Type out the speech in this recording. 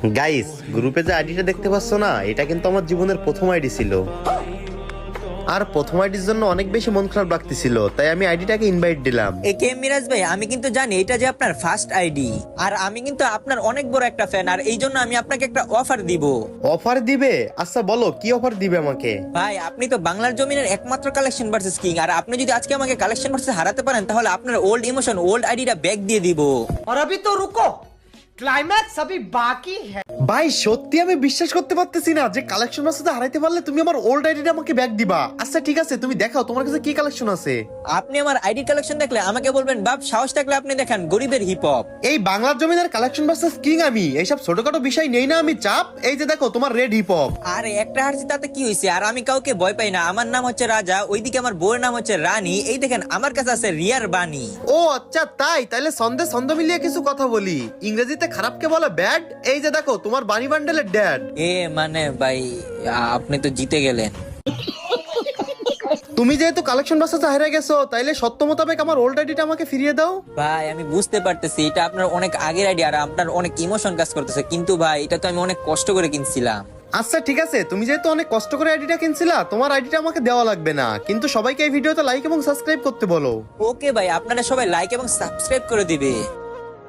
Guys, গ্রুপে যে আইডিটা দেখতে পাচ্ছ না, এটা কিন্তু আমার জীবনের প্রথম আইডি ছিল। আর প্রথম আইডির জন্য অনেক বেশি মন খারাপ লাগতেছিল, তাই আমি আইডিটাকে ইনভাইট দিলাম। একে মিরাজ ভাই, আমি কিন্তু জানি এটা যে আপনার ফার্স্ট আইডি, আর আমি কিন্তু আপনার অনেক বড় একটা ফ্যান, আর এই জন্য আমি আপনাকে একটা অফার দিব। অফার দিবে? আচ্ছা বলো, কি অফার দিবে আমাকে? ভাই, আপনি তো বাংলার জমিনের একমাত্র কালেকশন ভার্সেস কিং, আর আপনি যদি আজকে আমাকে কালেকশন ভার্সেস হারাতে পারেন, তাহলে আপনার ওল্ড ইমোশন, ওল্ড আইডিটা ব্যাক দিয়ে দিব। और अभी तो रुको, क्लाइमैक्स अभी बाकी है। ভাই সত্যি আমি বিশ্বাস করতে পারতেছি না যে কালেকশন মাসে হারাইতে পারলে তুমি আমার ওল্ড আইডিটা আমাকে ব্যাক দিবা। আচ্ছা ঠিক আছে, তুমি দেখাও তোমার কাছে কি কালেকশন আছে। আপনি আমার আইডি কালেকশন দেখলে আমাকে বলবেন, বাপ সাহস থাকলে আপনি দেখান গরিবের হিপ হপ। এই বাংলার জমিনের কালেকশন ভার্সেস কিং, আমি এইসব ছোটখাটো বিষয় নেই না, আমি চাপ। এই যে দেখো তোমার রেড হিপ হপ। আর একটা হারছি তাতে কি হয়েছে, আর আমি কাউকে ভয় পাই না। আমার নাম হচ্ছে রাজা, ওইদিকে আমার বউয়ের নাম হচ্ছে রানী, এই দেখেন আমার কাছে আছে রিয়ার বাণী। ও আচ্ছা তাই, তাইলে ছন্দ মিলিয়ে কিছু কথা বলি। ইংরেজিতে খারাপকে বলে ব্যাড। এই যে দেখো তোমার বানি বান্ডেলের ড্যাড। মানে ভাই, আপনি তো জিতে গেলেন। তুমি যেহেতু কালেকশন ভার্সেসে হেরে গেছো, তাইলে সত্য মোতাবেক আমার ওল্ড আইডিটা আমাকে ফিরিয়ে দাও। ভাই আমি বুঝতে পারতেছি এটা আপনার অনেক আগের আইডিয়া, আর আপনার অনেক ইমোশন কাজ করতেছে, কিন্তু ভাই এটা তো আমি অনেক কষ্ট করে কিনছিলাম। আচ্ছা ঠিক আছে, তুমি যেহেতু অনেক কষ্ট করে আইডিটা কিনছিলা, তোমার আইডিটা আমাকে দেওয়া লাগবে না, কিন্তু সবাইকে এই ভিডিওতে লাইক এবং সাবস্ক্রাইব করতে বলো। ওকে ভাই, আপনারা সবাই লাইক এবং সাবস্ক্রাইব করে দিবে।